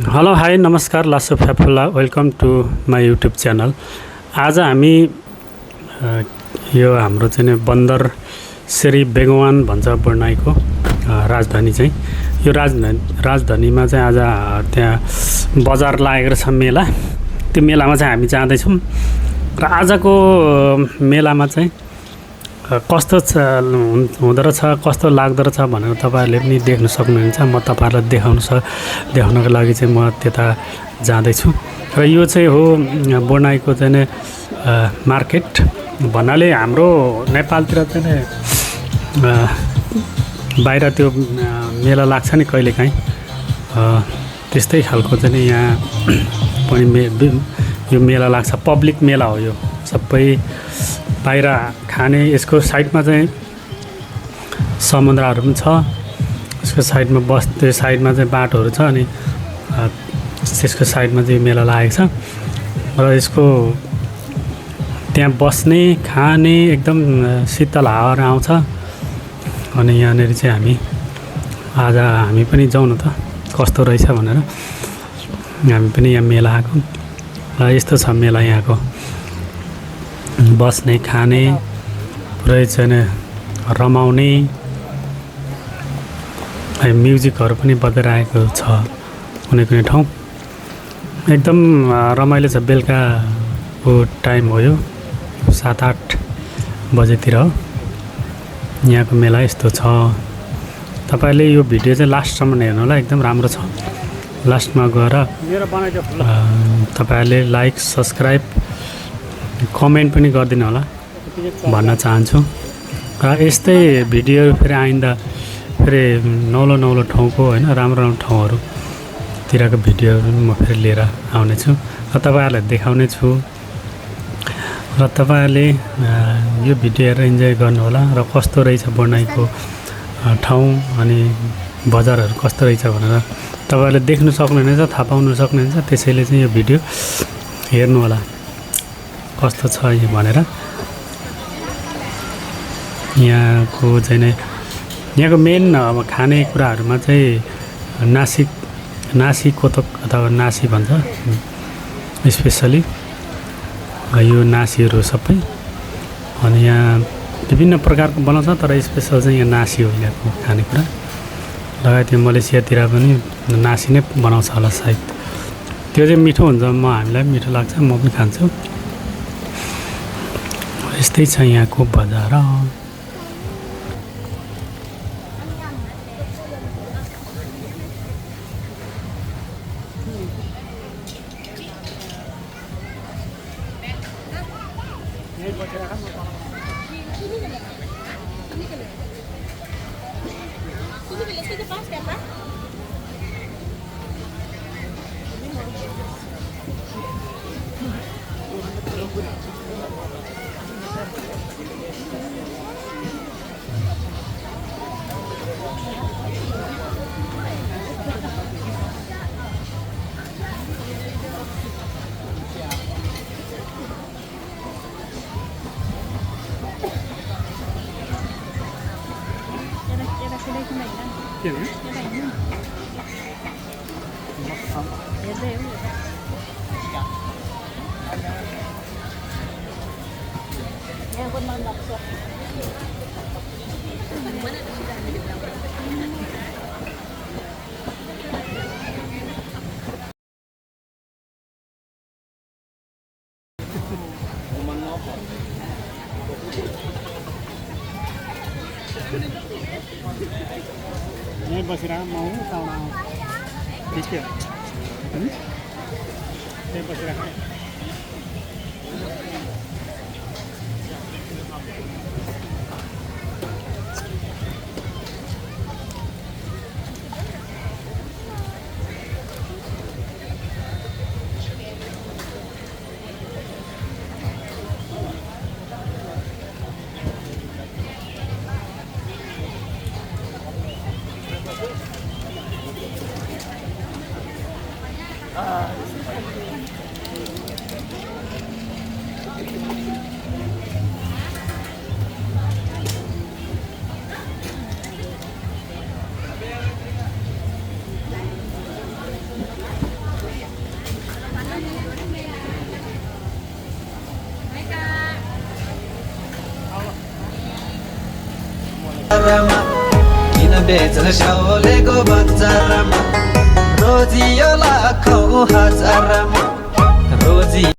Hello hi नमस्कार लासो फ्याफुल्ला welcome to my YouTube channel. आज हामी यो हाम्रो चाहिँ बन्दर श्री बेगवान भन्छ बर्नाईको राजधानी चाहिँ यो राजधानीमा चाहिँ आज त्यहाँ बजार लागेको छ मेला। त्यो मेलामा चाहिँ हामी जाँदैछौँ र आजको मेलामा चाहिँ कस्तो हुँदो रहेछ कस्तो लाग्दो रहेछ भनेर तपाईहरुले पनि देख्न सक्नुहुन्छ। म तपाईहरुलाई देखाउनको लागि चाहिँ म त्यता जाँदैछु र यो चाहिँ हो बर्नाईको चाहिँ मार्केट भन्नाले हाम्रो नेपालतिर चाहिँ बाहिर त्यो मेला लाग्छ नि कहिलेकाहीँ त्यस्तै खालको चाहिँ यहाँ पनि यो मेला लाग्छ। पब्लिक मेला हो यो सबै बाहिर खाने। यसको साइडमा चाहिँ समुद्रहरू पनि छ। यसको साइडमा त्यो साइडमा चाहिँ बाटोहरू छ अनि त्यसको साइडमा चाहिँ मेला लागेको छ र यसको त्यहाँ बस्ने खाने एकदम शीतल हावा आउँछ। अनि यहाँनिर चाहिँ हामी पनि जाउँ न त कस्तो रहेछ भनेर हामी पनि यहाँ मेला आएको र यस्तो छ मेला यहाँको बस्ने खाने पुरै चाहिँ रमाउने म्युजिकहरू पनि बजाइरहेको छ कुनै कुनै ठाउँ। एकदम रमाइलो छ। बेलुकाको टाइम हो यो 7-8 बजेतिर हो। यहाँको मेला यस्तो छ। तपाईले यो भिडियो चाहिँ लास्टसम्म हेर्नु होला एकदम राम्रो छ। लास्टमा गएर तपाईहरुले लाइक सब्स्क्राइब कमेन्ट पनि गरिदिनु होला भन्न चाहन्छु। र यस्तै भिडियो फेरि आइन्दा फेरि नौलो ठाउँको हैन राम्रो ठाउँहरुतिरको भिडियोहरु म फेरि लिएर आउने छु र तपाईहरुलाई देखाउने छु र तपाईहरुले यो भिडियो हेरेर इन्जोय गर्नु होला र कस्तो रहेछ बर्नाईको ठाउँ अनि बजारहरु कस्तो रहेछ भनेर तपाईहरुले देख्न सक्नुहुनेछ थाहा पाउन सक्नुहुनेछ। त्यसैले चाहिँ यो भिडियो हेर्नु होला कस्तो छ यो भनेर। यहाँको चाहिँ यहाँको मेन खाने कुराहरुमा चाहिँ नासी कोतक अथवा नासी भन्छ स्पेशली यो नासीहरु सबै। अनि यहाँ विभिन्न प्रकारको बनाउँछ तर स्पेशल चाहिँ यहाँ नासी हो यहाँको खानेकुरा। लगायत यो मलेसियातिर पनि नासी नै बनाउँछ होला सायद। त्यो चाहिँ मिठो हुन्छ। हामीलाई मिठो लाग्छ म पनि खान्छु। यस्तै छ यहाँको बजार। यही बसेर माउ ताउना ठिक है त्यही बसेर किन बेच्न स्याउलेको बजारमा रोजियो लाखौँ हजारमा रोजी